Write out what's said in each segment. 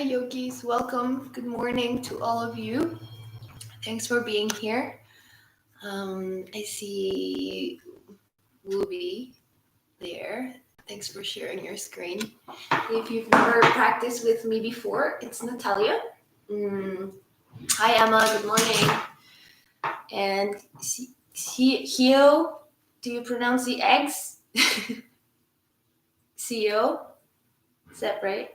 Hi, yogis. Welcome. Good morning to all of you. Thanks for being here. I see Wooby there. Thanks for sharing your screen. If you've never practiced with me before, it's Natalia. Hi, Emma. Good morning. And Hio, do you pronounce the eggs? CEO? Is that right?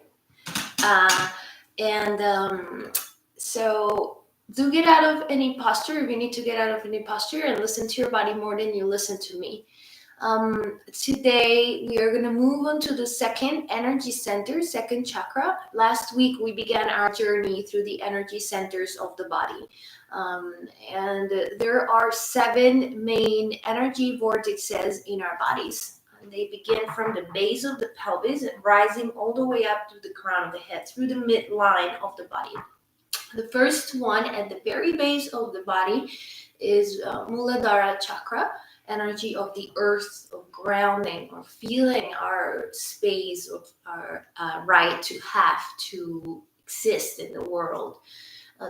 So do get out of any posture if you need to get out of any posture and listen to your body more than you listen to me. Today we are going to move on to the second energy center, second chakra. Last week we began our journey through the energy centers of the body. And there are 7 main energy vortexes in our bodies. They begin from the base of the pelvis, rising all the way up to the crown of the head, through the midline of the body. The first one at the very base of the body is Muladhara Chakra, energy of the earth, of grounding, or feeling our space, of our right to have to exist in the world.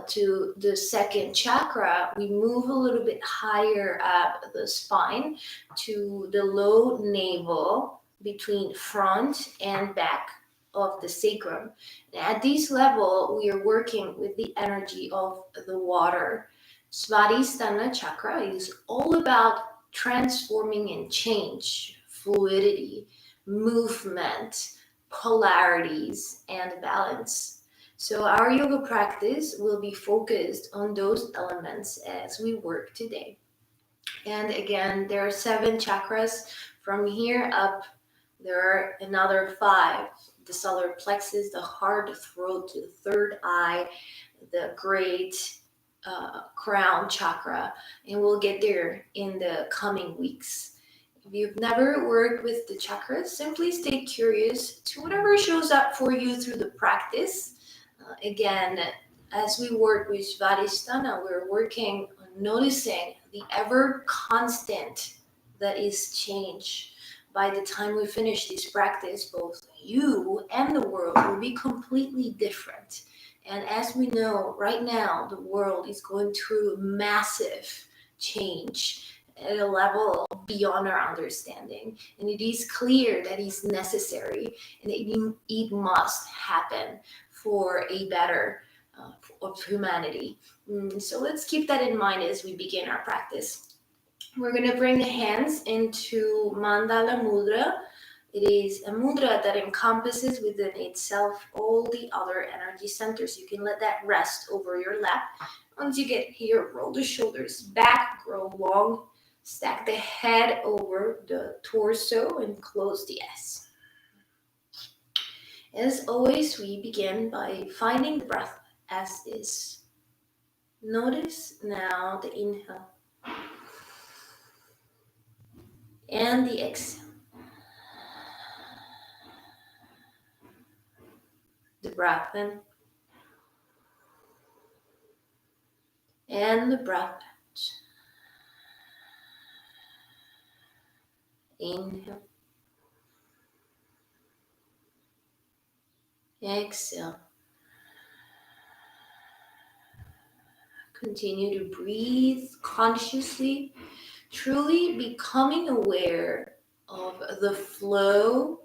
To the second chakra, we move a little bit higher up the spine to the low navel between front and back of the sacrum. At this level, we are working with the energy of the water. Svadhisthana chakra is all about transforming and change, fluidity, movement, polarities, and balance. So our yoga practice will be focused on those elements as we work today. And again, there are 7 chakras. From here up, there are another 5. The solar plexus, the heart, the throat, the third eye, the great crown chakra. And we'll get there in the coming weeks. If you've never worked with the chakras, simply stay curious to whatever shows up for you through the practice. Again, as we work with Svadhisthana, we're working on noticing the ever constant that is change. By the time we finish this practice, both you and the world will be completely different. And as we know, right now, the world is going through massive change at a level beyond our understanding. And it is clear that it's necessary and it must happen for a better of humanity. So let's keep that in mind as we begin our practice. We're going to bring the hands into Mandala Mudra. It is a mudra that encompasses within itself all the other energy centers. You can let that rest over your lap. Once you get here, roll the shoulders back, grow long, stack the head over the torso, and close the S. As always, we begin by finding the breath as is. Notice now the inhale and the exhale. The breath in and the breath out. Inhale. Exhale. Continue to breathe consciously, truly becoming aware of the flow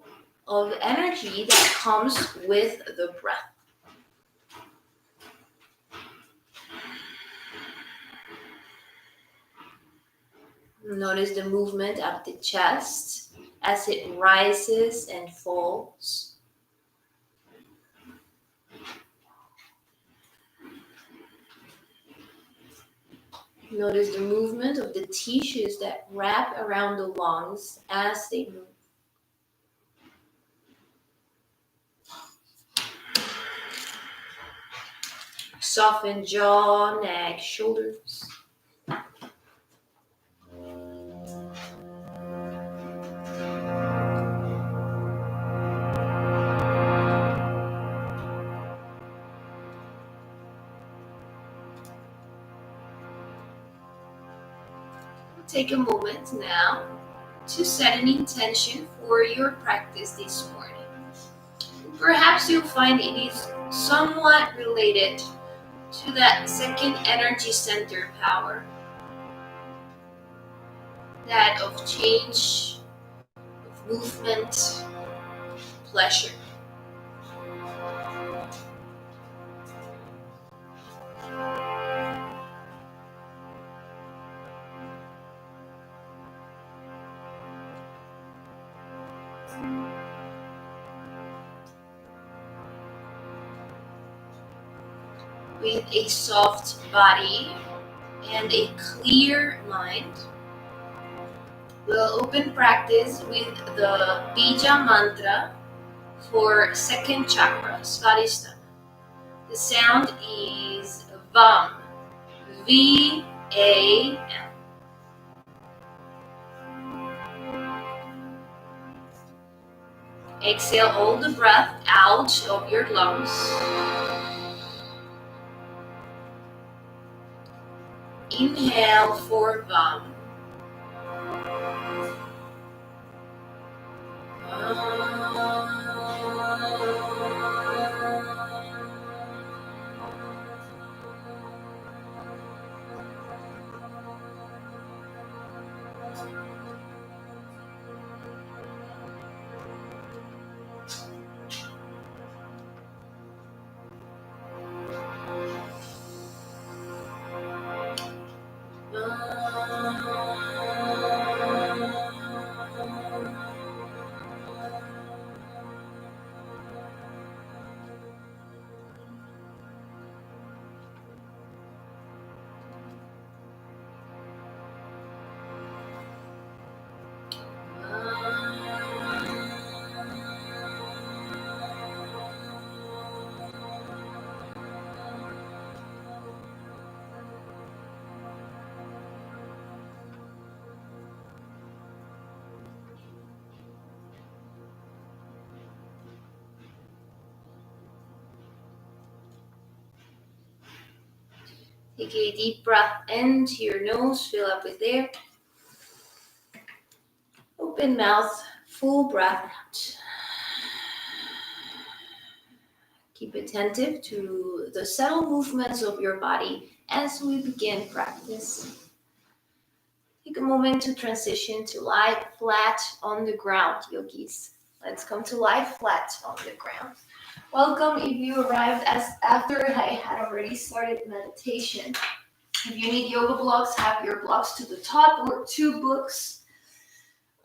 of energy that comes with the breath. Notice the movement of the chest as it rises and falls. Notice the movement of the tissues that wrap around the lungs as they move. Soften jaw, neck, shoulders. Take a moment now to set an intention for your practice this morning. Perhaps you'll find it is somewhat related to that second energy center power, that of change, of movement, pleasure. With a soft body and a clear mind, we'll open practice with the Bija mantra for second chakra, svadhisthana. The sound is VAM, VAM. Exhale all the breath out of your lungs. Inhale for VAM. Take a deep breath into your nose, fill up with air. Open mouth, full breath out. Keep attentive to the subtle movements of your body as we begin practice. Take a moment to transition to lie flat on the ground, yogis. Let's come to lie flat on the ground. Welcome if you arrived after I had already started meditation. If you need yoga blocks, have your blocks to the top or 2 books.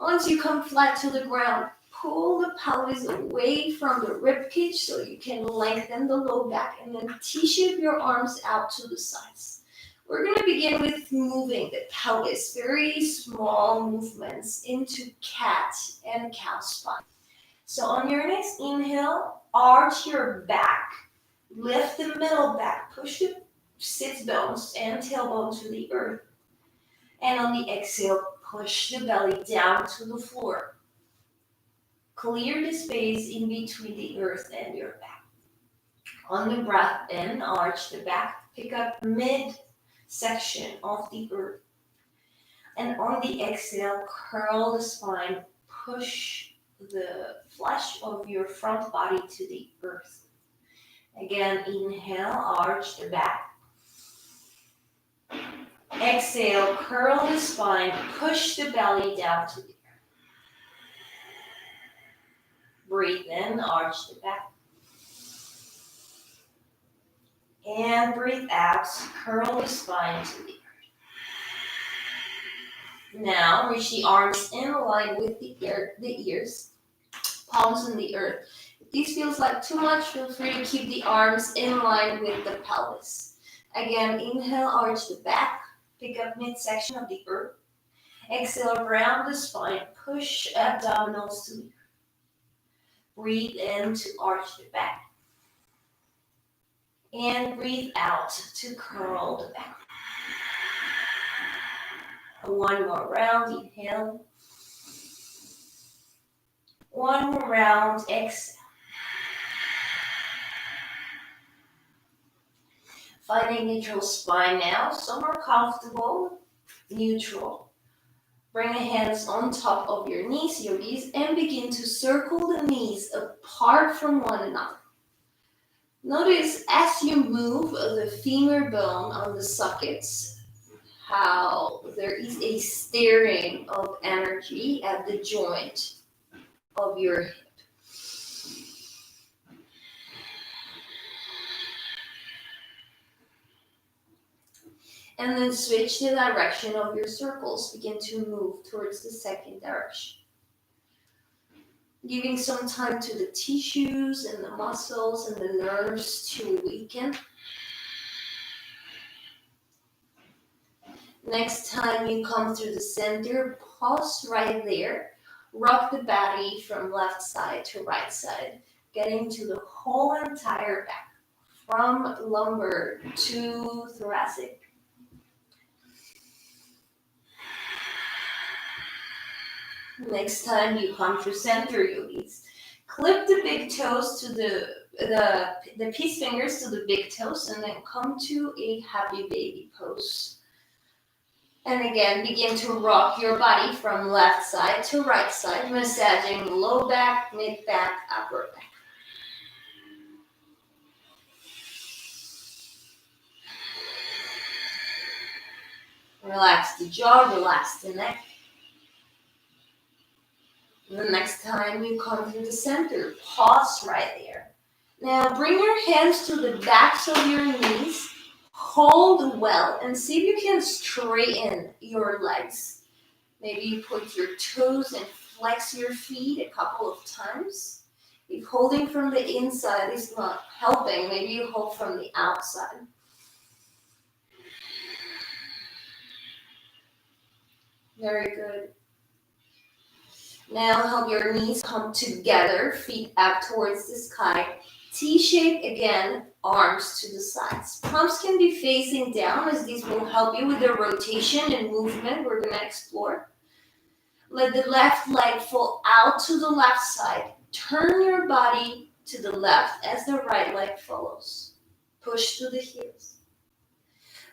Once you come flat to the ground, pull the pelvis away from the rib cage so you can lengthen the low back, and then T-shape your arms out to the sides. We're going to begin with moving the pelvis, very small movements into cat and cow spine. So on your next inhale, arch your back, lift the middle back, push the sit bones and tailbone to the earth. And on the exhale, push the belly down to the floor. Clear the space in between the earth and your back. On the breath in, arch the back, pick up mid-section of the earth. And on the exhale, curl the spine, push the flesh of your front body to the earth. Again, inhale, arch the back. Exhale, curl the spine, push the belly down to the earth. Breathe in, arch the back. And breathe out, curl the spine to the earth. Now, reach the arms in line with the ears, palms in the earth. If this feels like too much, feel free to keep the arms in line with the pelvis. Again, inhale, arch the back, pick up midsection of the earth. Exhale, round the spine, push abdominals to the earth. Breathe in to arch the back. And breathe out to curl the back. One more round, inhale. One more round, exhale. Find a neutral spine now, somewhere comfortable, neutral. Bring the hands on top of your knees, yogis, and begin to circle the knees apart from one another. Notice as you move the femur bone on the sockets, how there is a stirring of energy at the joint of your hip. And then switch the direction of your circles. Begin to move towards the second direction. Giving some time to the tissues and the muscles and the nerves to weaken. Next time you come through the center, pause right there. Rock the body from left side to right side, getting to the whole entire back, from lumbar to thoracic. Next time you come through center, yogis, clip the big toes to the peace fingers to the big toes, and then come to a happy baby pose. And again, begin to rock your body from left side to right side, massaging low back, mid back, upper back. Relax the jaw, relax the neck. The next time you come to the center, pause right there. Now bring your hands to the backs of your knees, hold well, and see if you can straighten your legs. Maybe you put your toes and flex your feet a couple of times. If holding from the inside is not helping, maybe you hold from the outside. Very good. Now help your knees come together, feet up towards the sky. T-shape again, arms to the sides. Palms can be facing down, as these will help you with the rotation and movement we're going to explore. Let the left leg fall out to the left side. Turn your body to the left as the right leg follows. Push to the heels.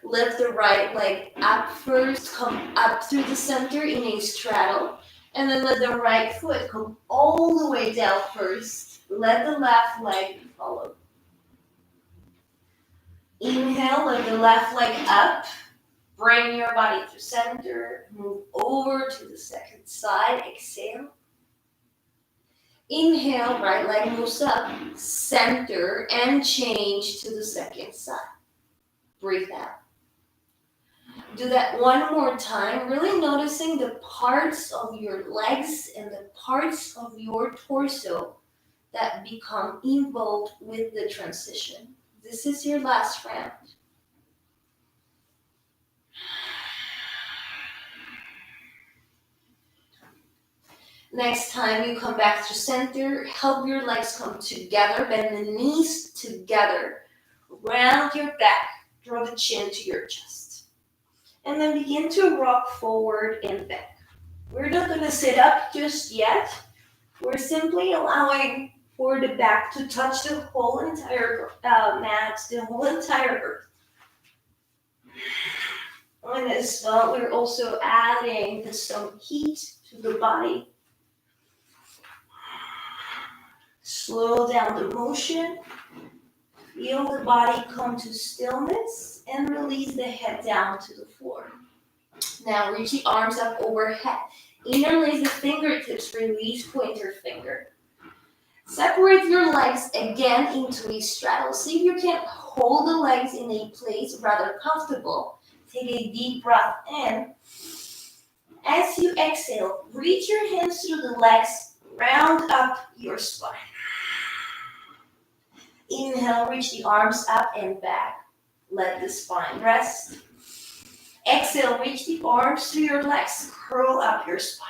Lift the right leg up first, come up through the center in a straddle. And then let the right foot come all the way down first. Let the left leg follow. Inhale, let the left leg up. Bring your body to center. Move over to the second side. Exhale. Inhale, right leg moves up. Center and change to the second side. Breathe out. Do that one more time, really noticing the parts of your legs and the parts of your torso that become involved with the transition. This is your last round. Next time you come back to center, help your legs come together, bend the knees together, round your back, draw the chin to your chest. And then begin to rock forward and back. We're not going to sit up just yet. We're simply allowing for the back to touch the whole entire mat, the whole entire earth. And as well, we're also adding some heat to the body. Slow down the motion. Feel the body come to stillness and release the head down to the floor. Now reach the arms up overhead. Interlace the fingertips, release pointer finger. Separate your legs again into a straddle. See if you can hold the legs in a place rather comfortable. Take a deep breath in. As you exhale, reach your hands through the legs, round up your spine. Inhale, reach the arms up and back. Let the spine rest. Exhale, reach the arms through your legs. Curl up your spine.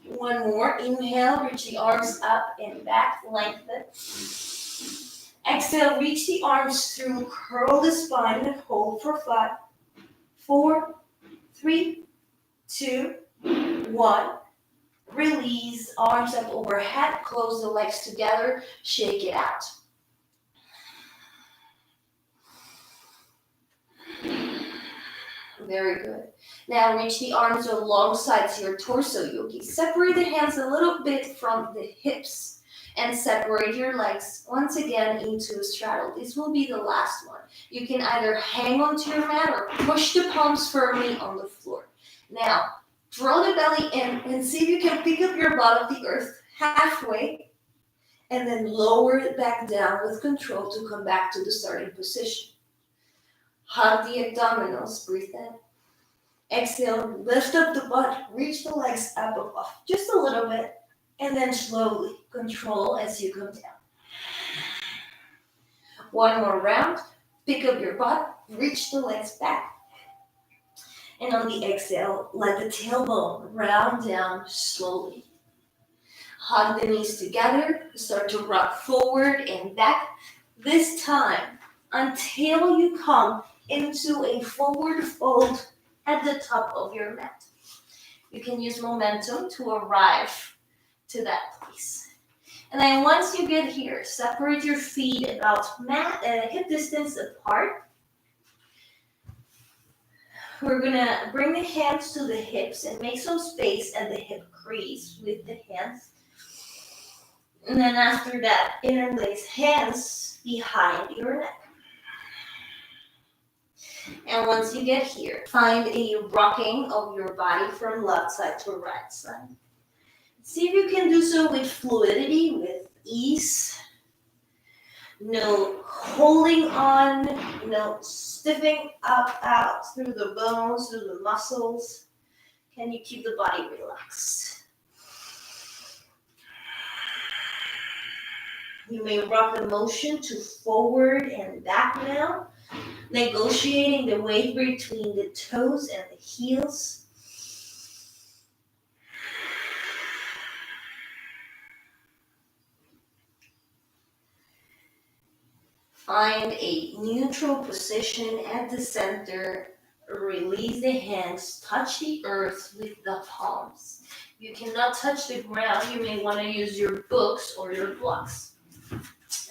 One more. Inhale, reach the arms up and back. Lengthen. Exhale, reach the arms through. Curl the spine and hold for 5, 4, 3, 2, 1. Release, arms up overhead, close the legs together, shake it out. Very good. Now reach the arms alongside your torso, yogi. Separate the hands a little bit from the hips. and separate your legs once again into a straddle. This will be the last one. You can either hang onto your mat or push the palms firmly on the floor. Now, draw the belly in and see if you can pick up your butt off the earth halfway and then lower it back down with control to come back to the starting position. Hug the abdominals, breathe in. Exhale, lift up the butt, reach the legs up above, just a little bit, and then slowly control as you come down. One more round, pick up your butt, reach the legs back. And on the exhale, let the tailbone round down slowly. Hug the knees together, start to rock forward and back. This time, until you come into a forward fold at the top of your mat. You can use momentum to arrive to that place. And then once you get here, separate your feet about hip distance apart. We're gonna bring the hands to the hips and make some space at the hip crease with the hands. And then after that, interlace hands behind your neck. And once you get here, find a rocking of your body from left side to right side. See if you can do so with fluidity, with ease. No holding on, no stiffing up out through the bones, through the muscles. Can you keep the body relaxed? You may rock the motion to forward and back now, negotiating the weight between the toes and the heels. Find a neutral position at the center. Release the hands, touch the earth with the palms. You cannot touch the ground. You may want to use your books or your blocks.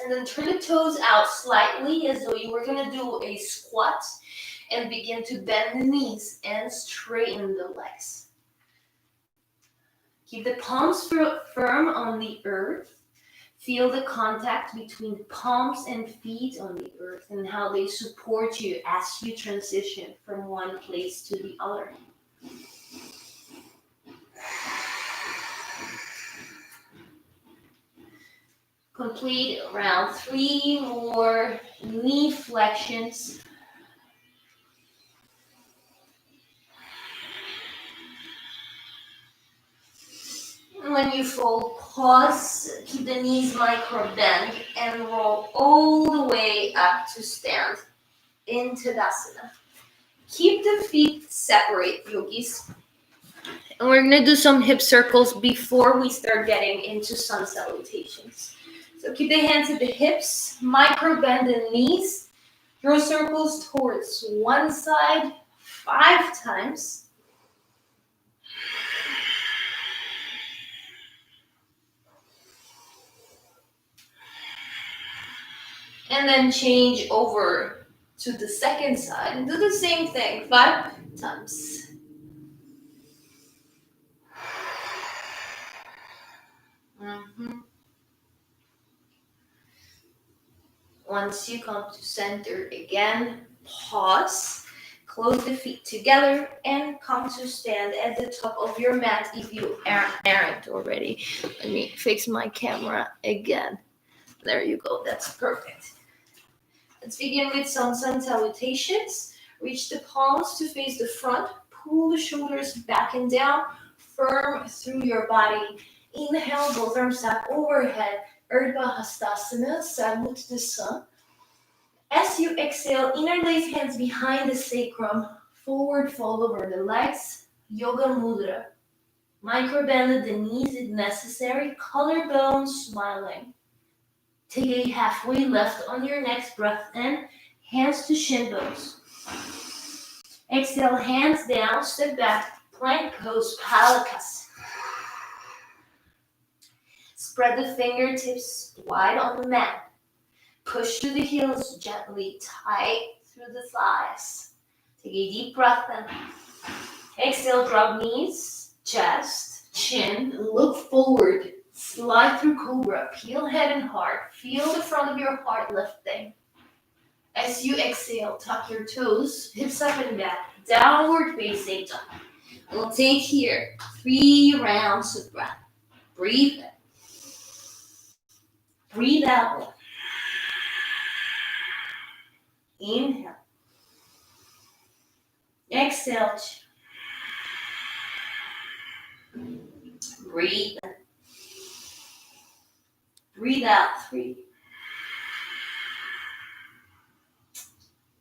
And then turn the toes out slightly as though you were going to do a squat and begin to bend the knees and straighten the legs. Keep the palms firm on the earth. Feel the contact between palms and feet on the earth and how they support you as you transition from one place to the other. Complete around 3 more knee flexions. When you fold, pause, keep the knees micro bend, and roll all the way up to stand in Tadasana. Keep the feet separate, yogis. And we're going to do some hip circles before we start getting into sun salutations. So keep the hands at the hips, micro bend the knees, draw circles towards one side 5 times. And then change over to the second side and do the same thing 5 times. Once you come to center again, pause, close the feet together, and come to stand at the top of your mat if you aren't already. Let me fix my camera again. There you go, that's perfect. Let's begin with some sun salutations. Reach the palms to face the front, pull the shoulders back and down, firm through your body. Inhale, both arms up overhead. Urdhva Hastasana, salute the sun. As you exhale, interlace hands behind the sacrum, forward fold over the legs, Yoga Mudra. Micro bend the knees if necessary, collarbone smiling. Take a halfway lift on your next breath in, hands to shin bones. Exhale, hands down, step back, plank pose, Palakasana. Spread the fingertips wide on the mat. Push to the heels gently, tight through the thighs. Take a deep breath in. Exhale, drop knees, chest, chin, look forward Slide through cobra. Peel head and heart. Feel the front of your heart lifting. As you exhale, tuck your toes, hips up and back. Downward facing dog. We'll take here 3 rounds of breath. Breathe in. Breathe out. Inhale. Exhale. Breathe in. Breathe out. 3.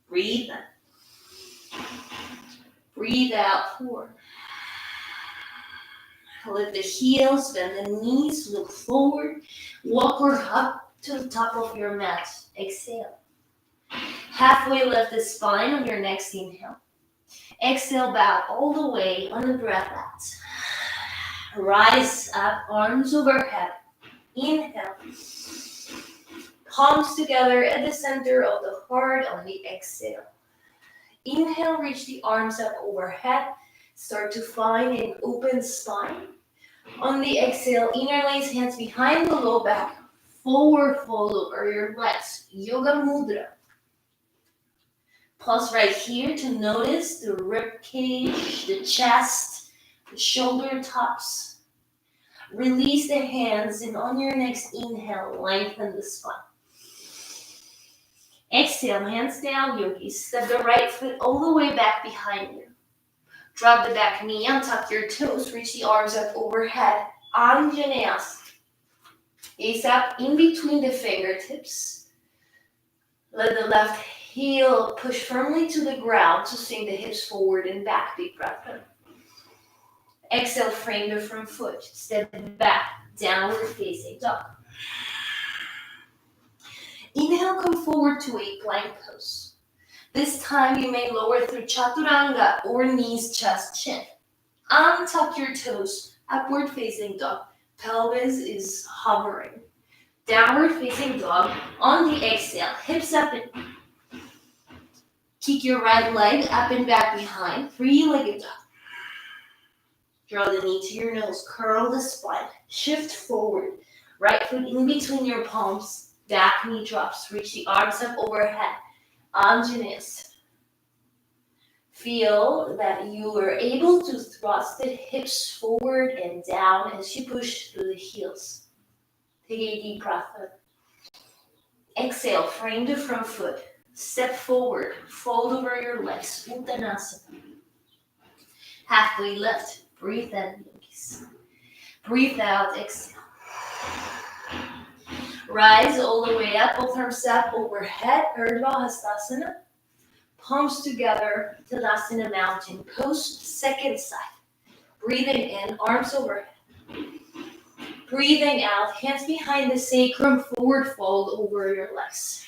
Breathe in. Breathe out. 4. Lift the heels, bend the knees, look forward. Walk or up to the top of your mat. Exhale. Halfway lift the spine on your next inhale. Exhale, bow all the way on the breath out. Rise up, arms overhead. Inhale. Palms together at the center of the heart on the exhale. Inhale, reach the arms up overhead. Start to find an open spine. On the exhale, interlace hands behind the low back. Forward fold over your legs. Yoga mudra. Pause right here to notice the rib cage, the chest, the shoulder tops. Release the hands, and on your next inhale, lengthen the spine. Exhale, hands down, yogis. Step the right foot all the way back behind you. Drop the back knee, untuck your toes, reach the arms up overhead. Anjaneyasana. Gaze up in between the fingertips. Let the left heel push firmly to the ground to sink the hips forward and back. Deep breath in. Exhale, frame the front foot. Step back, downward facing dog. Inhale, come forward to a plank pose. This time you may lower through chaturanga or knees, chest, chin. Untuck your toes, upward facing dog. Pelvis is hovering. Downward facing dog. On the exhale, hips up and kick your right leg up and back behind. 3-legged dog. Draw the knee to your nose, curl the spine, shift forward. Right foot in between your palms, back knee drops. Reach the arms up overhead. Anjaneyasana. Feel that you are able to thrust the hips forward and down as you push through the heels. Take a deep breath in. Exhale, frame the front foot. Step forward, fold over your legs. Uttanasana. Halfway lift. Breathe in, yogis. Breathe out, exhale. Rise all the way up, both arms up overhead, Svadhisthana. Palms together, Tadasana mountain pose, second side. Breathing in, arms overhead. Breathing out, hands behind the sacrum, forward fold over your legs.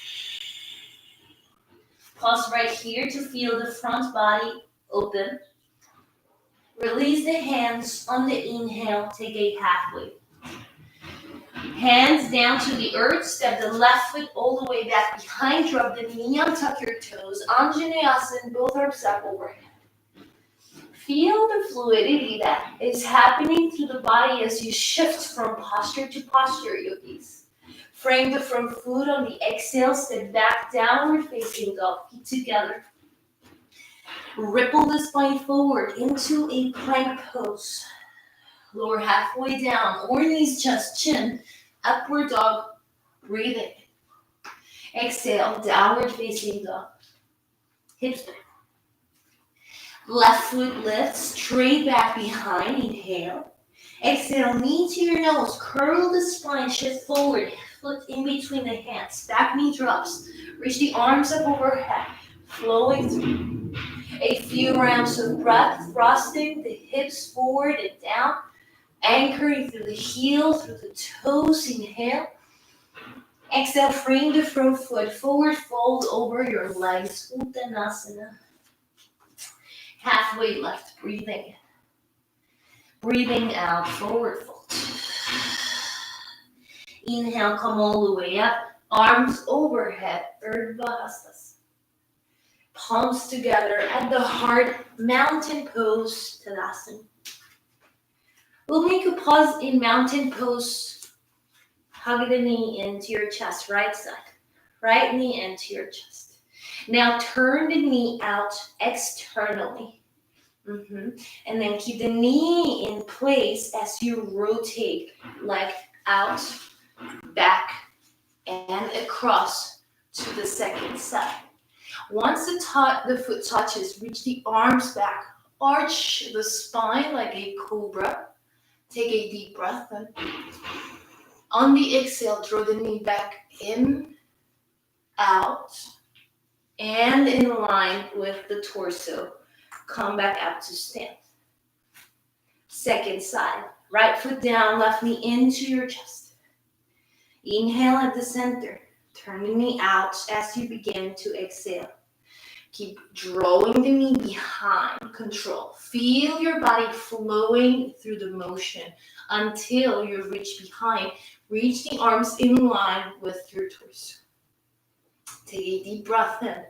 Pause right here to feel the front body open. Release the hands on the inhale, take a halfway. Hands down to the earth, step the left foot all the way back behind, drop the knee, untuck your toes, Anjaneyasana, both arms up overhead. Feel the fluidity that is happening through the body as you shift from posture to posture, yogis. Frame the front foot on the exhale, step back, downward facing dog, feet together. Ripple the spine forward into a plank pose. Lower halfway down, or knees, chest, chin. Upward dog, breathing. Exhale, downward facing dog. Hips back. Left foot lifts, straight back behind, inhale. Exhale, knee to your nose, curl the spine, shift forward, foot in between the hands. Back knee drops, reach the arms up overhead, flowing through. A few rounds of breath, thrusting the hips forward and down. Anchoring through the heel, through the toes, inhale. Exhale, frame the front foot, forward fold over your legs, Uttanasana. Halfway left, breathing. Breathing out, forward fold. Inhale, come all the way up, arms overhead, Urdhva Hastas. Palms together at the heart, mountain pose, Tadasana. We'll make a pause in mountain pose Hug the knee into your chest, right side. Right knee into your chest. Now turn the knee out externally. And then keep the knee in place as you rotate, leg out, back, and across to the second side. Once the foot touches, reach the arms back. Arch the spine like a cobra. Take a deep breath in. On the exhale, draw the knee back in, out, and in line with the torso. Come back up to stand. Second side. Right foot down, left knee into your chest. Inhale at the center. Turn the knee out as you begin to exhale. Keep drawing the knee behind. Control. Feel your body flowing through the motion until you reach behind. Reach the arms in line with your torso. Take a deep breath in.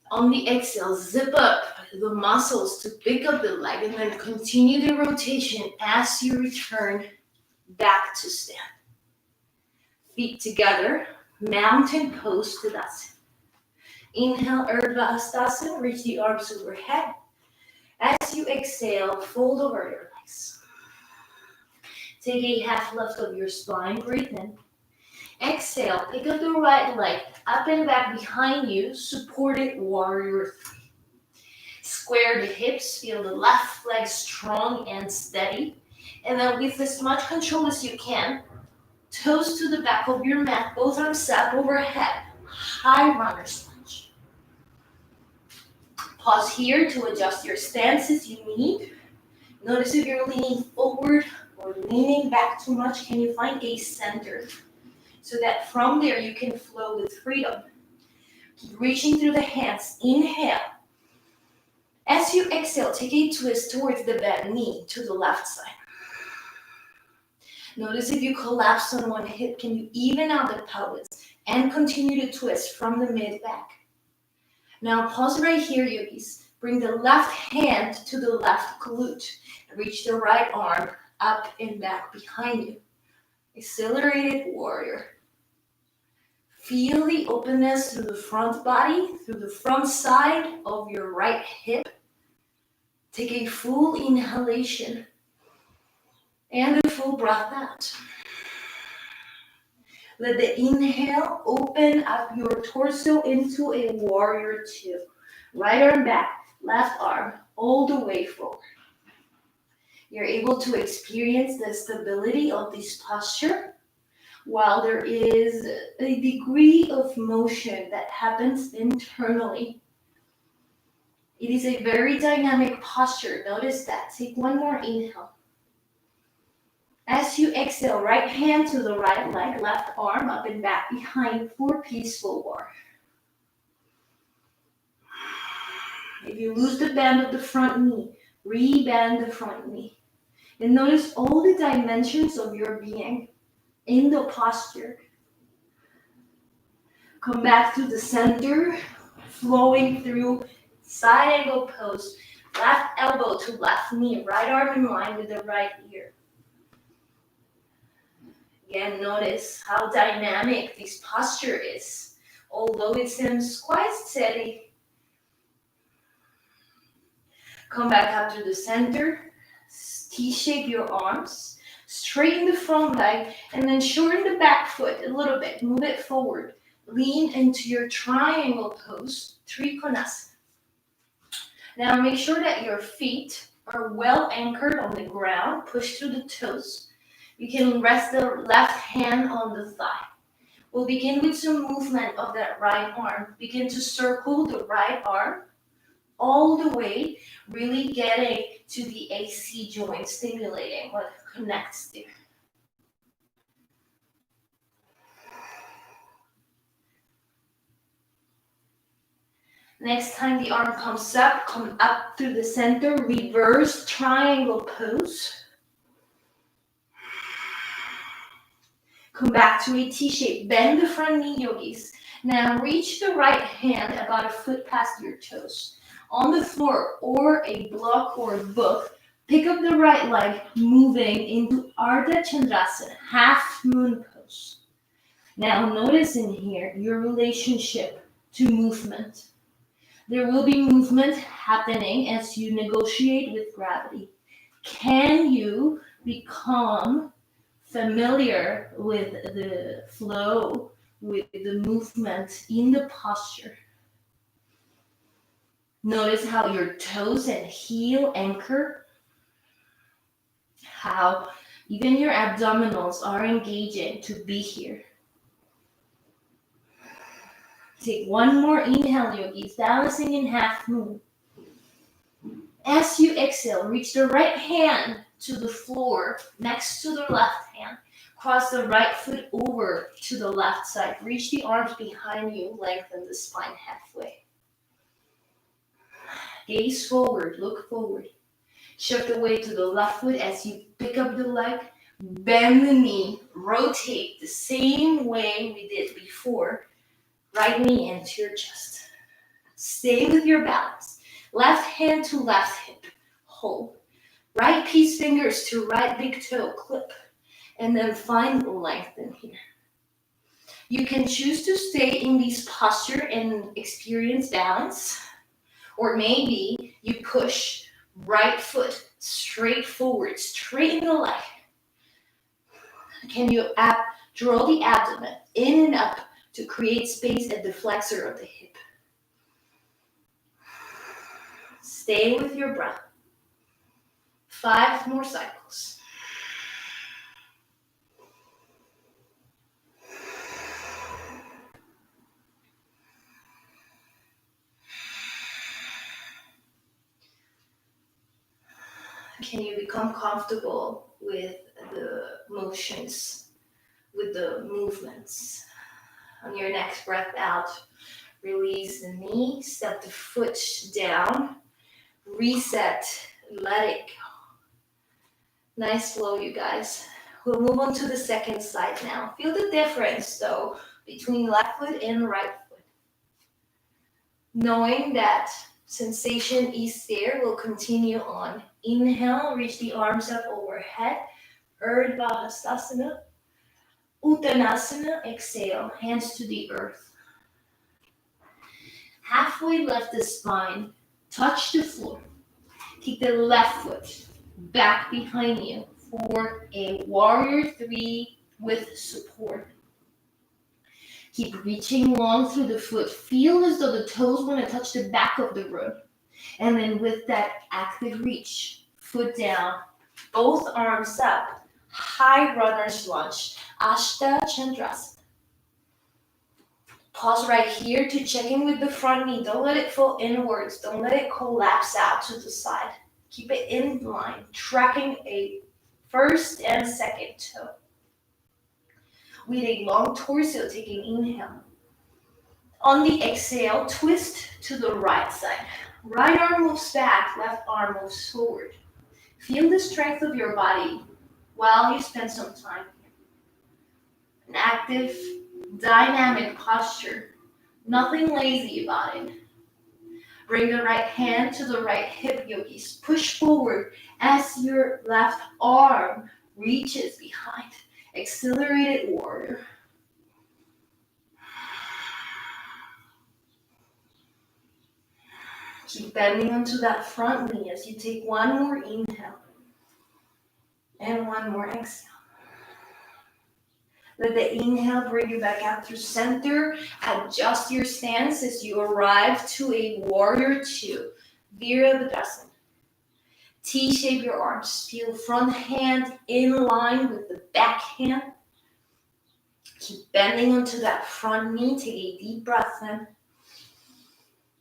On the exhale, zip up the muscles to pick up the leg and then continue the rotation as you return back to stand. Feet together, mountain pose to that. Inhale, Urdhva Hastasana, reach the arms overhead. As you exhale, fold over your legs. Take a half lift of your spine, breathe in. Exhale, pick up the right leg, up and back behind you, supported warrior 3. Square the hips, feel the left leg strong and steady. And then with as much control as you can, toes to the back of your mat, both arms up overhead, high runner's lunge. Pause here to adjust your stances you need. Notice if you're leaning forward or leaning back too much, can you find a center? So that from there you can flow with freedom. Keep reaching through the hands. Inhale. As you exhale, take a twist towards the bent knee to the left side. Notice if you collapse on one hip, can you even out the pelvis and continue to twist from the mid back. Now pause right here, yogis. Bring the left hand to the left glute. Reach the right arm up and back behind you. Accelerated warrior. Feel the openness through the front body, through the front side of your right hip. Take a full inhalation and a full breath out. Let the inhale open up your torso into a warrior 2. Right arm back, left arm all the way forward. You're able to experience the stability of this posture while there is a degree of motion that happens internally. It is a very dynamic posture. Notice that. Take one more inhale. As you exhale, right hand to the right leg, left arm up and back behind for peaceful war. If you lose the bend of the front knee, re-bend the front knee. And notice all the dimensions of your being in the posture. Come back to the center, flowing through side angle pose. Left elbow to left knee, right arm in line with the right ear. Again, notice how dynamic this posture is. Although it seems quite steady. Come back up to the center. T-shape your arms. Straighten the front leg and then shorten the back foot a little bit. Move it forward. Lean into your triangle pose, Trikonasana. Now make sure that your feet are well anchored on the ground. Push through the toes. You can rest the left hand on the thigh. We'll begin with some movement of that right arm. Begin to circle the right arm all the way, really getting to the AC joint, stimulating what connects there. Next time the arm comes up, come up through the center, reverse triangle pose. Come back to a T-shape. Bend the front knee, yogis. Now reach the right hand about a foot past your toes. On the floor or a block or a book, Pick up the right leg, moving into Ardha Chandrasana, half moon pose. Now notice in here your relationship to movement. There will be movement happening as you negotiate with gravity. Can you become familiar with the flow, with the movement in the posture? Notice how your toes and heel anchor, how even your abdominals are engaging to be here. Take one more inhale, yogis, balancing in half moon. As you exhale, reach the right hand to the floor next to the left hand. Cross the right foot over to the left side. Reach the arms behind you, lengthen the spine halfway. Gaze forward, look forward. Shift the weight to the left foot as you pick up the leg. Bend the knee, rotate the same way we did before. Right knee into your chest. Stay with your balance. Left hand to left hip, hold. Right peace fingers to right big toe, clip. And then find length in here. You can choose to stay in this posture and experience balance. Or maybe you push right foot straight forward, straighten the leg. Can you draw the abdomen in and up to create space at the flexor of the hip? Stay with your breath. 5 more cycles. Can you become comfortable with the motions, with the movements? On your next breath out, release the knee, step the foot down, reset, let it go. Nice flow, you guys. We'll move on to the second side now. Feel the difference, though, between left foot and right foot. Knowing that sensation is there, we'll continue on. Inhale, reach the arms up overhead. Urdhva Hastasana. Uttanasana, exhale, hands to the earth. Halfway lift the spine, touch the floor. Take the left foot back behind you for a warrior 3 with support. Keep reaching long through the foot. Feel as though the toes want to touch the back of the road. And then with that active reach, foot down, both arms up, high runner's lunge, Ashta Chandrasana. Pause right here to check in with the front knee. Don't let it fall inwards. Don't let it collapse out to the side. Keep it in line, tracking a first and second toe. With a long torso, take an inhale. On the exhale, twist to the right side. Right arm moves back, left arm moves forward. Feel the strength of your body while you spend some time here. An active, dynamic posture. Nothing lazy about it. Bring the right hand to the right hip, yogis. Push forward as your left arm reaches behind. Accelerated warrior. Keep bending onto that front knee as you take one more inhale and one more exhale. Let the inhale bring you back out through center. Adjust your stance as you arrive to a warrior 2. Virabhadrasana. T-shape your arms. Feel front hand in line with the back hand. Keep bending onto that front knee. Take a deep breath in.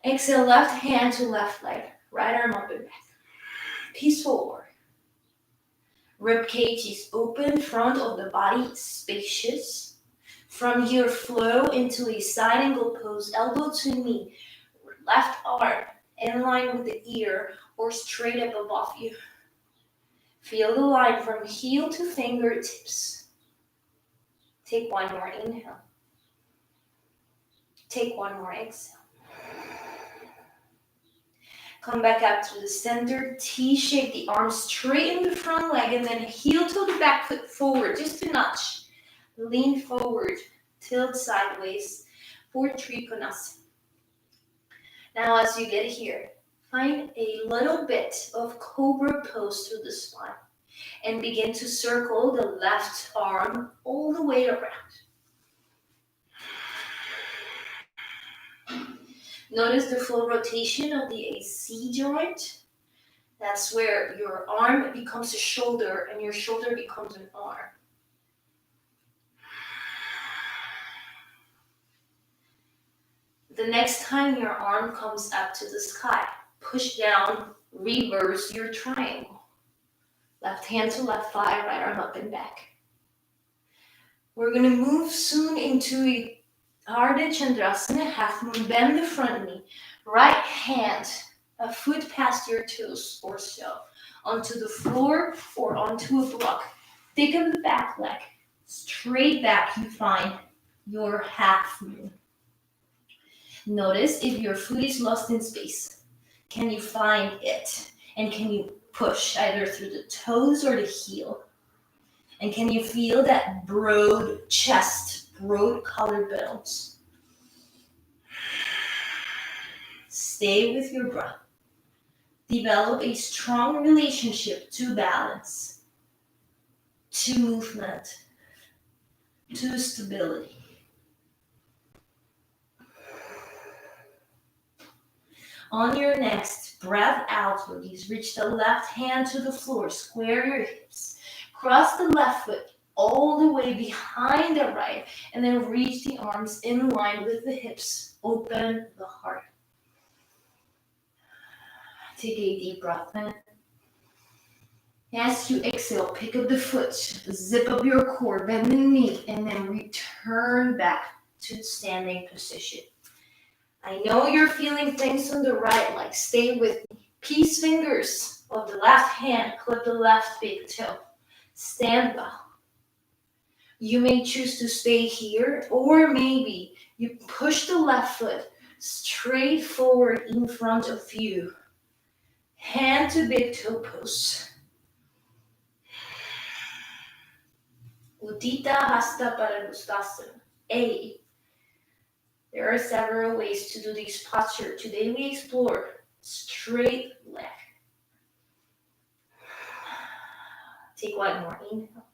Exhale, left hand to left leg. Right arm up and back. Peaceful warrior. Rib cage is open, front of the body spacious. From here, flow into a side angle pose, elbow to knee. Left arm in line with the ear or straight up above you. Feel the line from heel to fingertips. Take one more inhale. Take one more exhale. Come back up to the center, T-shape the arms, straighten the front leg, and then heel toe the back foot forward, just a notch. Lean forward, tilt sideways for Trikonasana. Now as you get here, find a little bit of cobra pose through the spine and begin to circle the left arm all the way around. Notice the full rotation of the AC joint. That's where your arm becomes a shoulder and your shoulder becomes an arm. The next time your arm comes up to the sky, push down, reverse your triangle. Left hand to left thigh, right arm up and back. We're going to move soon into a Ardha Chandrasana, half moon. Bend the front knee. Right hand, a foot past your toes or so, onto the floor or onto a block. Pick up the back leg. Straight back, you find your half moon. Notice if your foot is lost in space. Can you find it? And can you push either through the toes or the heel? And can you feel that broad chest, broad collarbones? Stay with your breath. Develop a strong relationship to balance, to movement, to stability. On your next breath out, yogis, reach the left hand to the floor, square your hips, cross the left foot all the way behind the right, and then reach the arms in line with the hips. Open the heart. Take a deep breath in. As you exhale, pick up the foot, zip up your core, bend the knee, and then return back to standing position. I know you're feeling things on the right, like stay with me. Peace fingers of the left hand, clip the left big toe. Stand well. You may choose to stay here, or maybe you push the left foot straight forward in front of you. Hand to big toe pose. Udita Hasta Padangustasana. A. There are several ways to do this posture. Today we explore straight leg. Take one more inhale.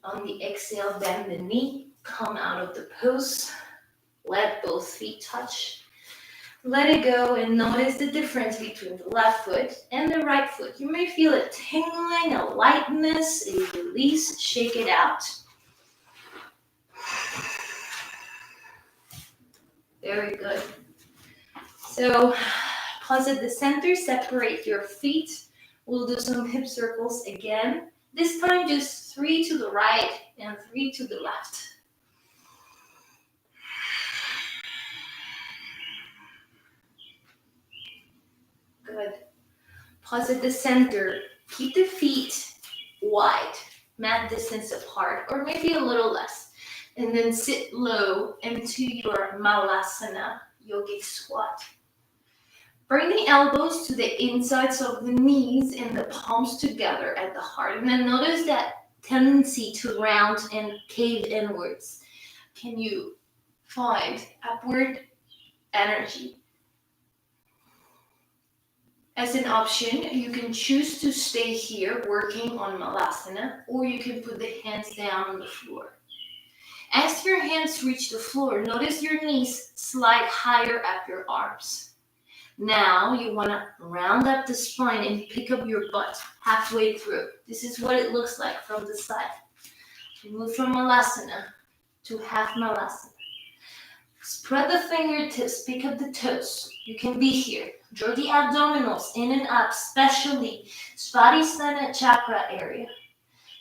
On the exhale, bend the knee. Come out of the pose. Let both feet touch. Let it go and notice the difference between the left foot and the right foot. You may feel a tingling, a lightness, a release. Shake it out. Very good. So pause at the center, separate your feet. We'll do some hip circles again. This time just 3 to the right and 3 to the left. Good. Pause at the center. Keep the feet wide, mat distance apart, or maybe a little less. And then sit low into your Malasana yogic squat. Bring the elbows to the insides of the knees and the palms together at the heart. And then notice that tendency to round and cave inwards. Can you find upward energy? As an option, you can choose to stay here working on Malasana, or you can put the hands down on the floor. As your hands reach the floor, notice your knees slide higher up your arms. Now you want to round up the spine and pick up your butt halfway through. This is what it looks like from the side. You move from Malasana to half Malasana. Spread the fingertips, pick up the toes. You can be here. Draw the abdominals in and up, especially svadhisthana chakra area.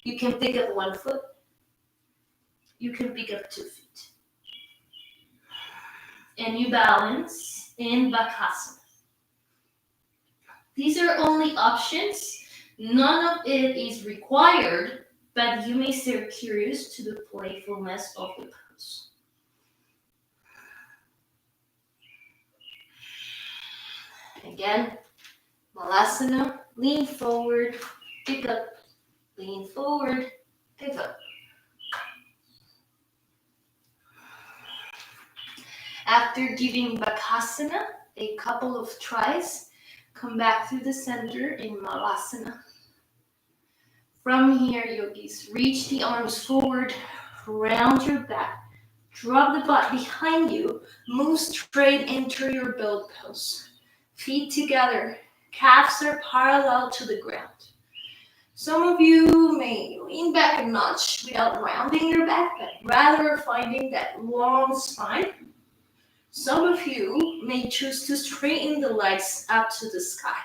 You can pick up one foot. You can pick up 2 feet. And you balance in Bakasana. These are only options. None of it is required, but you may stay curious to the playfulness of the pose. Again, Malasana, lean forward, pick up, lean forward, pick up. After giving Bakasana a couple of tries, come back to the center in Malasana. From here, yogis, reach the arms forward, round your back, drop the butt behind you, move straight into your build pose. Feet together, calves are parallel to the ground. Some of you may lean back a notch without rounding your back, but rather finding that long spine. Some of you may choose to straighten the legs up to the sky.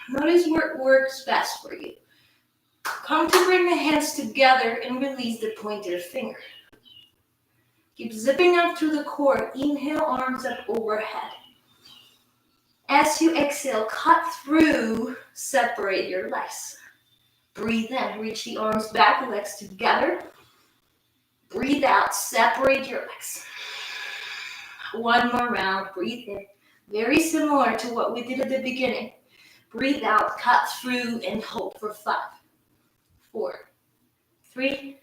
Notice what works best for you. Come to bring the hands together and release the pointed finger. Keep zipping up through the core. Inhale, arms up overhead. As you exhale, cut through, separate your legs. Breathe in, reach the arms back, legs together. Breathe out, separate your legs. One more round, breathe in. Very similar to what we did at the beginning. Breathe out, cut through, and hold for 5, 4, 3,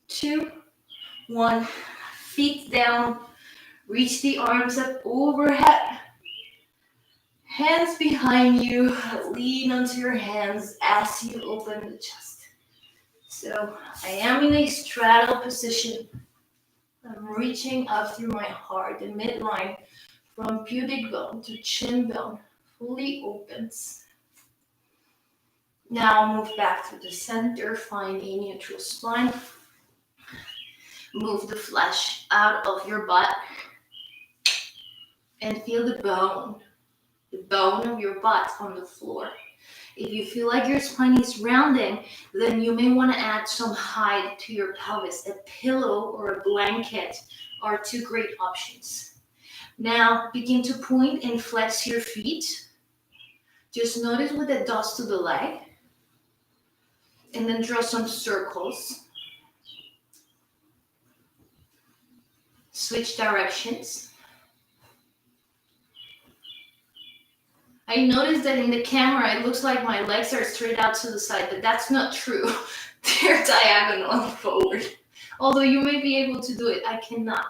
2, 1. Feet down, reach the arms up overhead. Hands behind you, lean onto your hands as you open the chest. So I am in a straddle position. I'm reaching up through my heart. The midline from pubic bone to chin bone fully opens. Now move back to the center, find a neutral spine. Move the flesh out of your butt and feel the bone of your butt on the floor. If you feel like your spine is rounding, then you may want to add some height to your pelvis. A pillow or a blanket are 2 great options. Now begin to point and flex your feet. Just notice what that does to the leg. And then draw some circles. Switch directions. I noticed that in the camera, it looks like my legs are straight out to the side, but that's not true. They're diagonal forward. Although you may be able to do it, I cannot.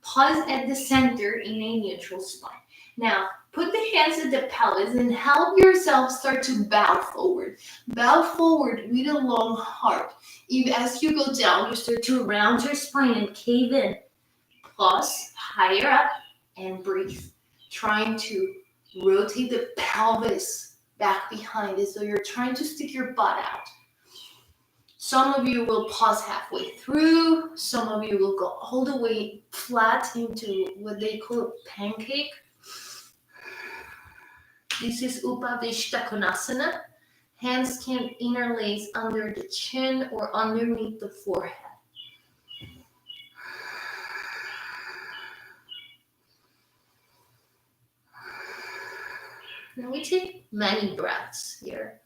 Pause at the center in a neutral spine. Now, put the hands at the pelvis and help yourself start to bow forward. Bow forward with a long heart. As you go down, you start to round your spine and cave in. Pause, higher up, and breathe. Trying to rotate the pelvis back behind as though you're trying to stick your butt out. Some of you will pause halfway through. Some of you will go all the way flat into what they call pancake. This is Upavishta Konasana. Hands can interlace under the chin or underneath the forehead. Now we take many breaths here.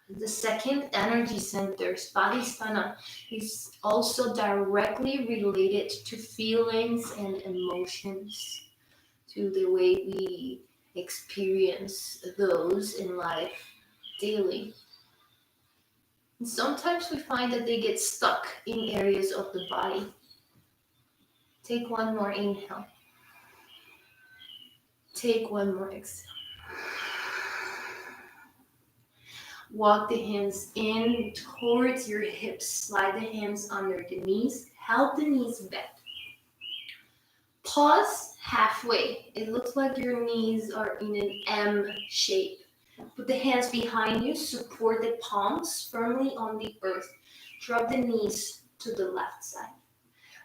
The second energy center, svadhisthana, is also directly related to feelings and emotions, to the way we experience those in life daily. And sometimes we find that they get stuck in areas of the body. Take one more inhale. Take one more exhale. Walk the hands in towards your hips. Slide the hands under the knees. Help the knees bend. Pause halfway. It looks like your knees are in an M shape. Put the hands behind you. Support the palms firmly on the earth. Drop the knees to the left side.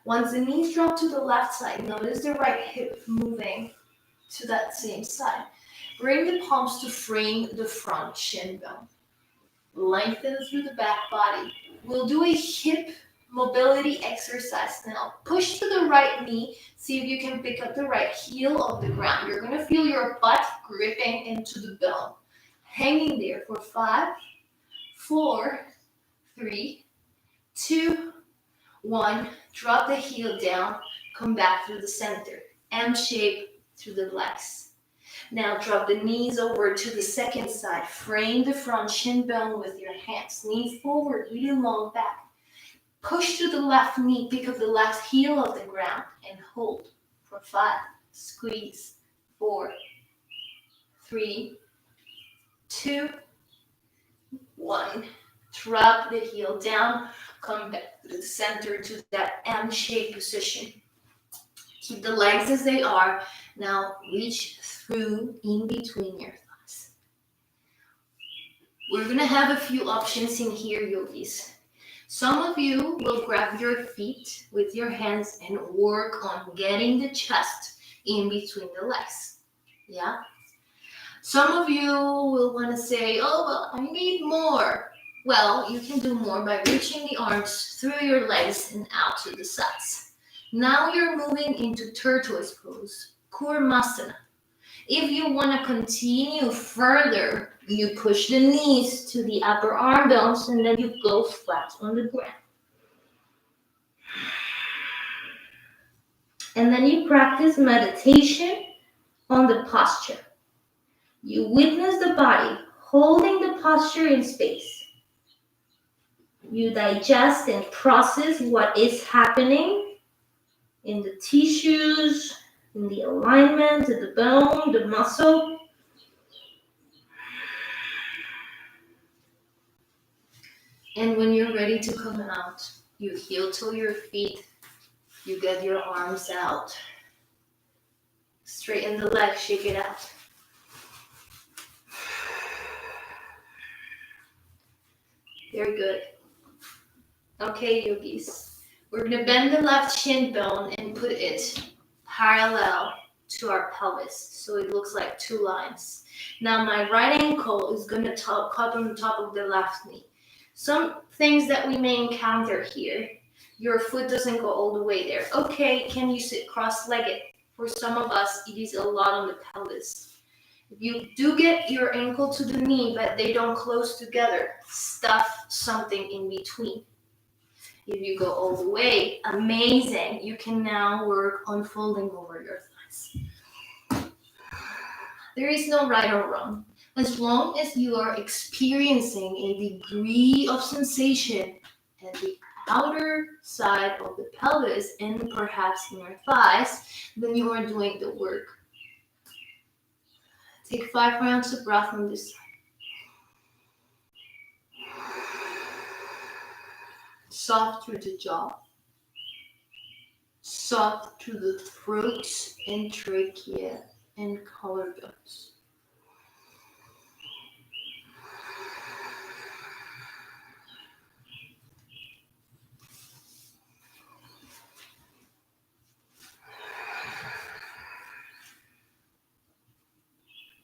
Once the knees drop to the left side, notice the right hip moving to that same side. Bring the palms to frame the front shin bone. Lengthen through the back body. We'll do a hip mobility exercise now. Push to the right knee. See if you can pick up the right heel of the ground. You're going to feel your butt gripping into the bone. Hanging there for 5, 4, 3, 2, 1. Drop the heel down. Come back through the center. M shape through the legs. Now drop the knees over to the second side. Frame the front shin bone with your hands. Lean forward, really long back. Push to the left knee, pick up the left heel of the ground and hold for 5. Squeeze. 4, 3, 2, 1. Drop the heel down. Come back to the center to that M-shaped position. Keep the legs as they are. Now reach through in between your thighs. We're going to have a few options in here, yogis. Some of you will grab your feet with your hands and work on getting the chest in between the legs. Yeah? Some of you will want to say, oh, well, I need more. Well, you can do more by reaching the arms through your legs and out to the sides. Now you're moving into tortoise pose, Kurmasana. If you want to continue further, you push the knees to the upper arm bones and then you go flat on the ground. And then you practice meditation on the posture. You witness the body holding the posture in space. You digest and process what is happening in the tissues, in the alignment of the bone, the muscle. And when you're ready to come out, you heel to your feet, you get your arms out. Straighten the leg, shake it out. Very good. Okay, yogis. We're going to bend the left shin bone and put it parallel to our pelvis. So it looks like 2 lines. Now my right ankle is going to cup on top of the left knee. Some things that we may encounter here. Your foot doesn't go all the way there. Okay, can you sit cross-legged? For some of us, it is a lot on the pelvis. If you do get your ankle to the knee, but they don't close together, stuff something in between. If you go all the way, amazing. You can now work on folding over your thighs. There is no right or wrong. As long as you are experiencing a degree of sensation at the outer side of the pelvis and perhaps in your thighs, then you are doing the work. Take 5 rounds of breath on this side. Soft through the jaw. Soft through the throat and trachea and collarbones.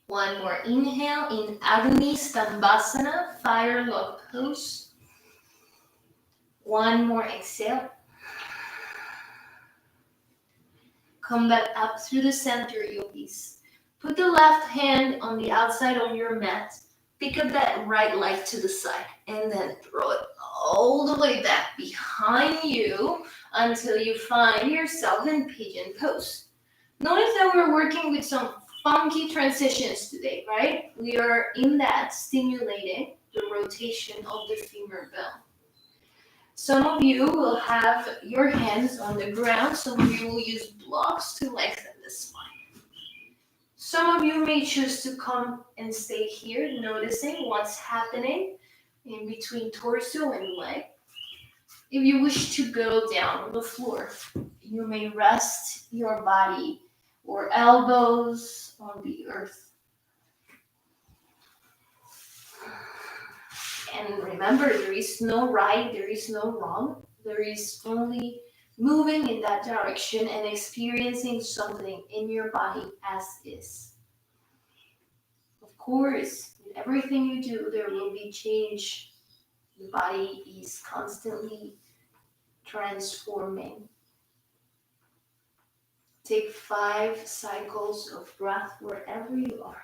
One more inhale in Adani Stambhasana, fire log pose. One more exhale. Come back up through the center, yogis. Put the left hand on the outside of your mat. Pick up that right leg to the side and then throw it all the way back behind you until you find yourself in pigeon pose. Notice that we're working with some funky transitions today, right? We are in that stimulating the rotation of the femur bone. Some of you will have your hands on the ground. Some of you will use blocks to lengthen the spine. Some of you may choose to come and stay here, noticing what's happening in between torso and leg. If you wish to go down on the floor, you may rest your body or elbows on the earth. And remember, there is no right, there is no wrong. There is only moving in that direction and experiencing something in your body as is. Of course, with everything you do, there will be change. The body is constantly transforming. Take 5 cycles of breath wherever you are.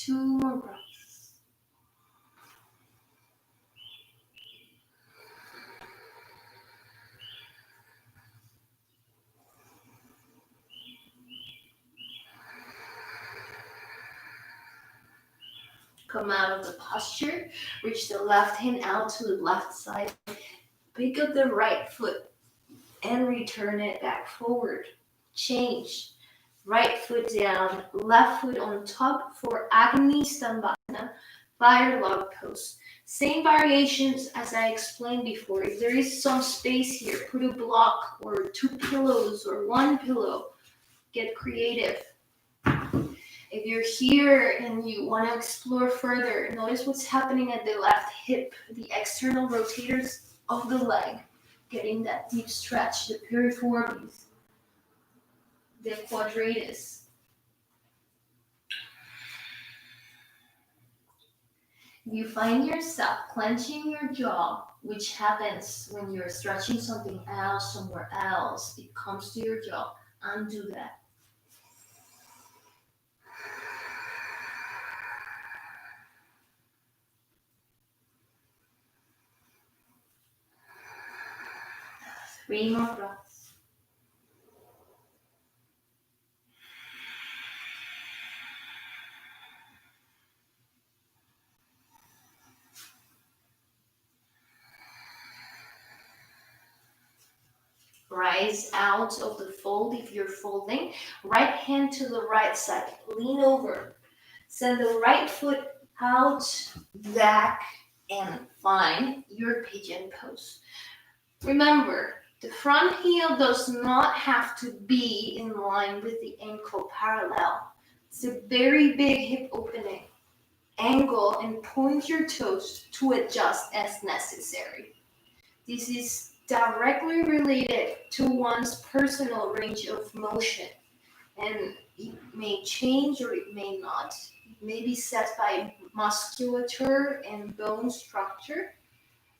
2 more breaths. Come out of the posture. Reach the left hand out to the left side. Pick up the right foot and return it back forward. Change. Right foot down, left foot on top for Agni Stambhasana, fire log pose. Same variations as I explained before. If there is some space here, put a block or 2 pillows or 1 pillow. Get creative. If you're here and you want to explore further, notice what's happening at the left hip, the external rotators of the leg, getting that deep stretch, the piriformis, the quadratus. You find yourself clenching your jaw, which happens when you're stretching something else somewhere else. It comes to your jaw. Undo that. Three more breaths. Rise out of the fold if you're folding. Right hand to the right side. Lean over. Send the right foot out, back, and find your pigeon pose. Remember, the front heel does not have to be in line with the ankle parallel. It's a very big hip opening. Angle and point your toes to adjust as necessary. This is directly related to one's personal range of motion, and it may change or it may not. It may be set by musculature and bone structure.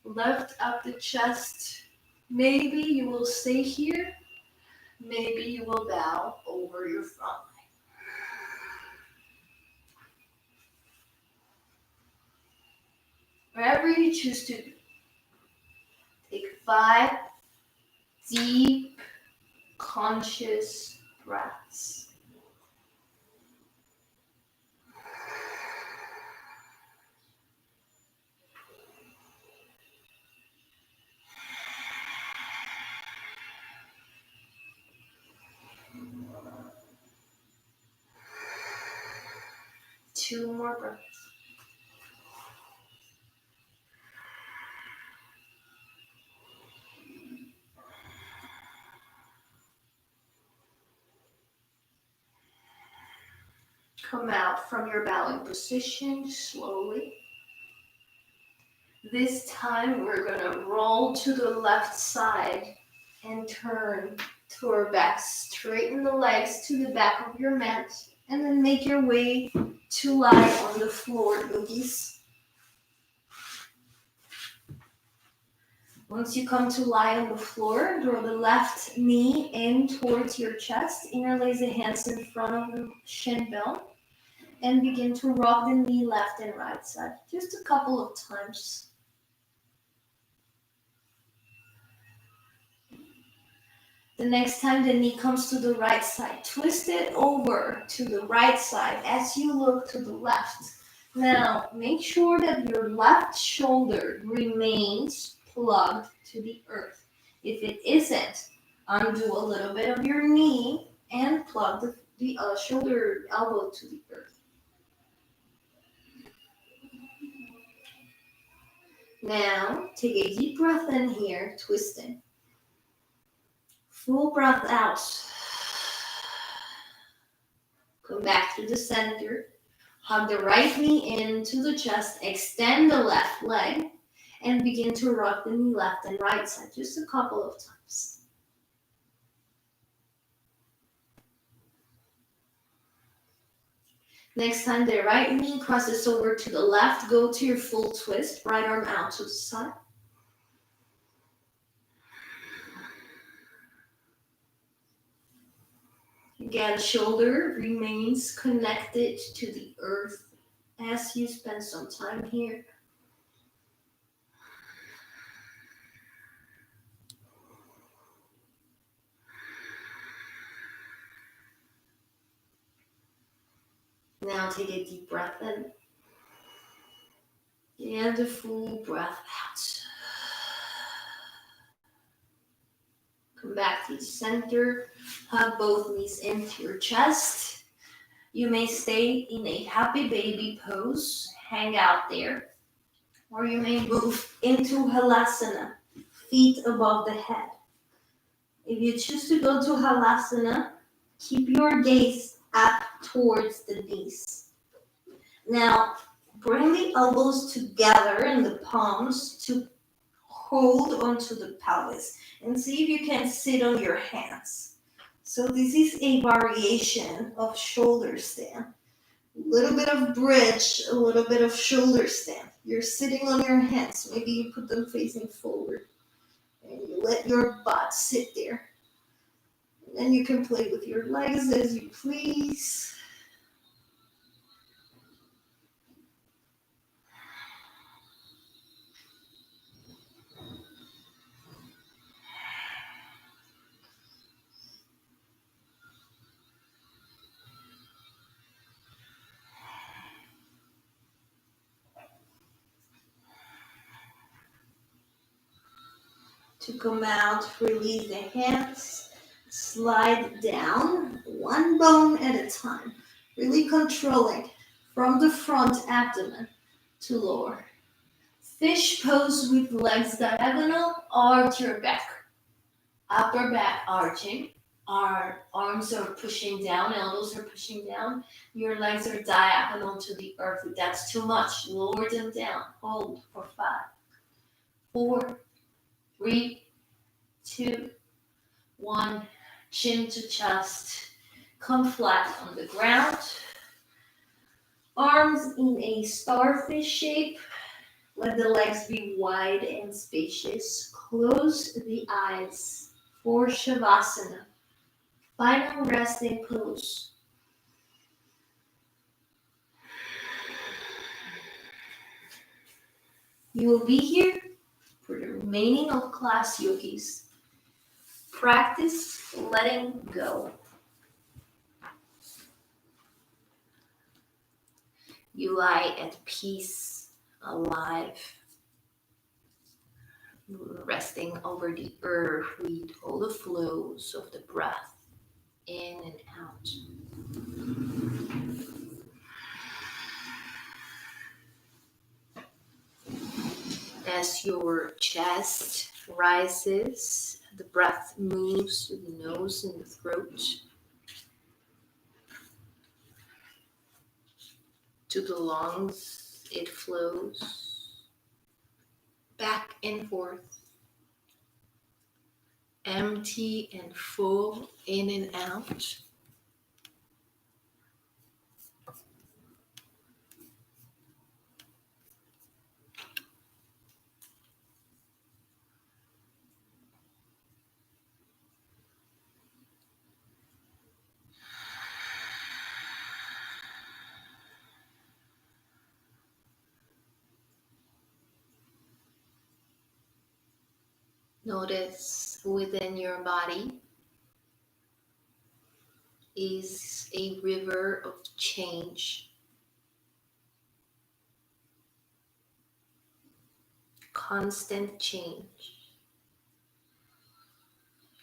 Lift up the chest. Maybe you will stay here. Maybe you will bow over your front leg. Wherever you choose to do. Take 5 deep, conscious breaths. Two more breaths. Come out from your bowing position slowly. This time we're gonna roll to the left side and turn to our back. Straighten the legs to the back of your mat and then make your way to lie on the floor, yogis. Once you come to lie on the floor, draw the left knee in towards your chest. Interlace the hands in front of the shin bone. And begin to rock the knee left and right side. Just a couple of times. The next time the knee comes to the right side, twist it over to the right side as you look to the left. Now, make sure that your left shoulder remains plugged to the earth. If it isn't, undo a little bit of your knee and plug the shoulder elbow to the earth. Now, take a deep breath in here, twisting. Full breath out. Come back to the center. Hug the right knee into the chest. Extend the left leg. And begin to rock the knee left and right side. Just a couple of times. Next time the right knee crosses over to the left, go to your full twist. Right arm out to the side. Again, shoulder remains connected to the earth. as you spend some time here. Now take a deep breath in and a full breath out. Come back to the center. Hug both knees into your chest. You may stay in a happy baby pose. Hang out there. Or you may move into Halasana, feet above the head. If you choose to go to Halasana, keep your gaze up towards the knees. Now, bring the elbows together and the palms to hold onto the pelvis. And see if you can sit on your hands. So this is a variation of shoulder stand. A little bit of bridge, a little bit of shoulder stand. You're sitting on your hands. Maybe you put them facing forward. And you let your butt sit there. And then you can play with your legs as you please. To come out, release the hands, slide down one bone at a time, really controlling from the front abdomen to lower. Fish pose with legs diagonal, arch your back. Upper back arching, our arms are pushing down, elbows are pushing down, your legs are diagonal to the earth. If that's too much, lower them down. Hold for 5, 4, 3, 2, 1, chin to chest. Come flat on the ground. Arms in a starfish shape. Let the legs be wide and spacious. Close the eyes for Shavasana. Final resting pose. You will be here for the remaining of class, yogis. Practice letting go. You lie at peace, alive, resting over the earth with all the flows of the breath in and out. As your chest rises, the breath moves to the nose and the throat, to the lungs. It flows back and forth, empty and full, in and out. Notice within your body is a river of change. Constant change.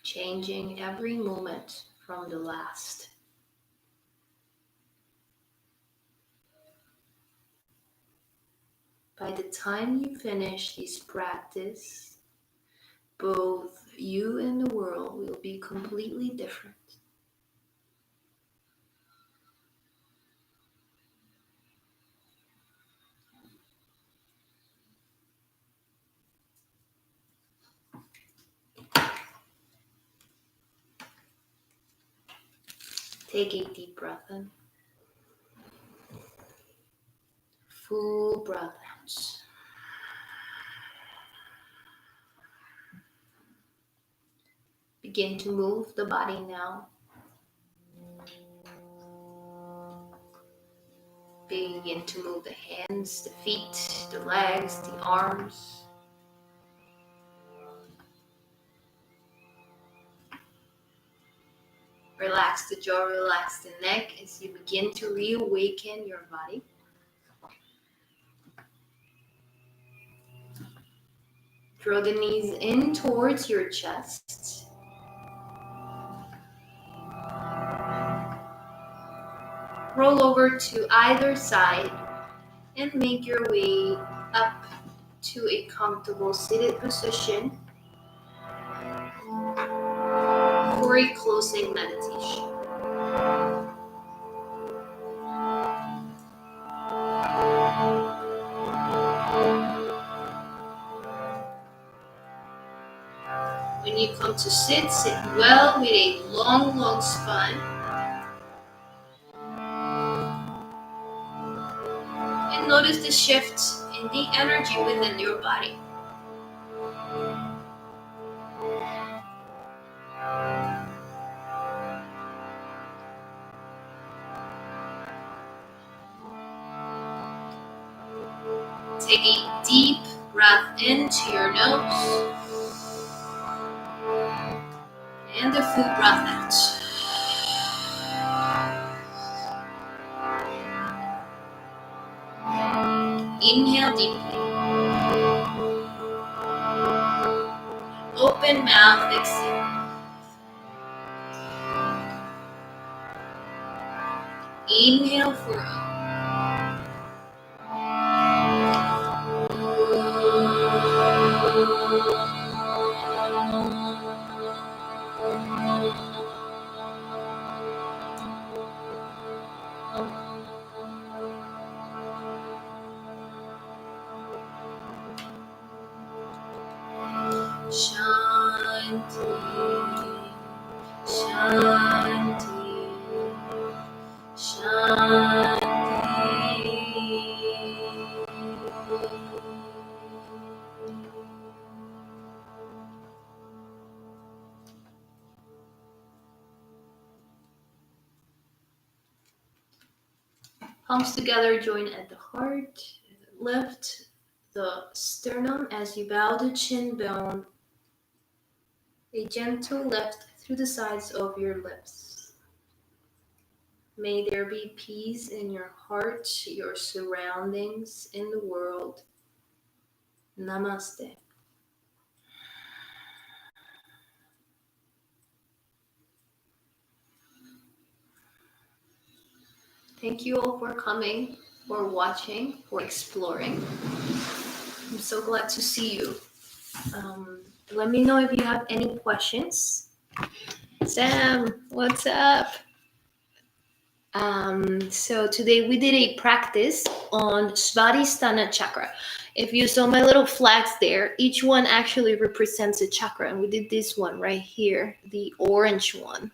Changing every moment from the last. By the time you finish this practice, both you and the world will be completely different. Take a deep breath in. Full breath out. Begin to move the body now. Begin to move the hands, the feet, the legs, the arms. Relax the jaw, relax the neck as you begin to reawaken your body. Draw the knees in towards your chest. Roll over to either side and make your way up to a comfortable seated position for a closing meditation. When you come to sit well with a long spine. And notice the shift in the energy within your body. Take a deep breath into your nose and a full breath out. Inhale deeply. Open mouth, exhale. Inhale for Shanti, Shanti, Palms together, join at the heart. Lift the sternum as you bow the chin bone. A gentle lift through the sides of your lips. May there be peace in your heart, your surroundings, in the world. Namaste. Thank you all for coming, for watching, for exploring. I'm so glad to see you. Let me know if you have any questions. Sam, what's up? So today we did a practice on svadhisthana chakra. If you saw my little flags there, each one actually represents a chakra, and we did this one right here, the orange one.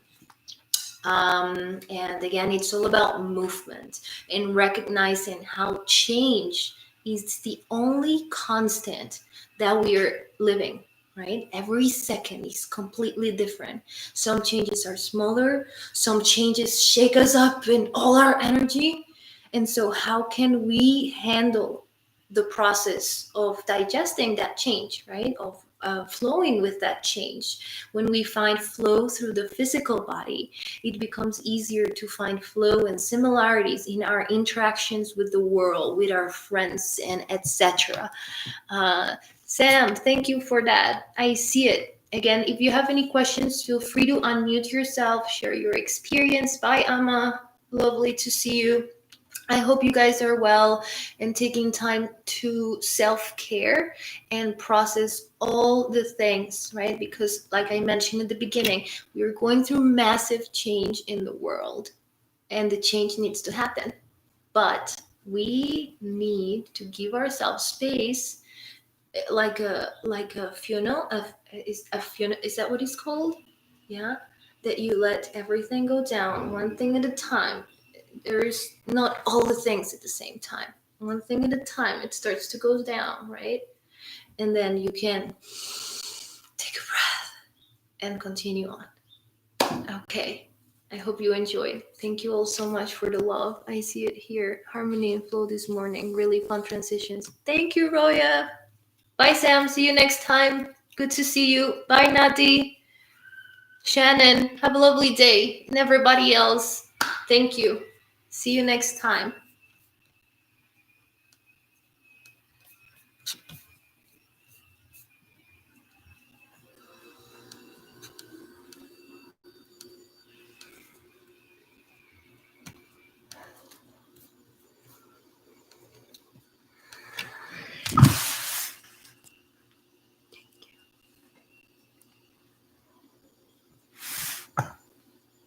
And again, it's all about movement and recognizing how change is the only constant that we're living, right? Every second is completely different. Some changes are smaller, some changes shake us up in all our energy. And so how can we handle the process of digesting that change, right? Of flowing with that change. When we find flow through the physical body, it becomes easier to find flow and similarities in our interactions with the world, with our friends, and etc. Sam, thank you for that. I see it. Again, if you have any questions, feel free to unmute yourself, share your experience. Bye, Amma. Lovely to see you. I hope you guys are well and taking time to self-care and process all the things, right? Because like I mentioned at the beginning, we're going through massive change in the world and the change needs to happen. But we need to give ourselves space, like a funnel. Is that what it's called? Yeah, that you let everything go down one thing at a time. There's not all the things at the same time. One thing at a time, it starts to go down, right? And then you can take a breath and continue on. Okay. I hope you enjoyed. Thank you all so much for the love. I see it here. Harmony and flow this morning. Really fun transitions. Thank you, Roya. Bye, Sam. See you next time. Good to see you. Bye, Nati. Shannon, have a lovely day. And everybody else, thank you. See you next time.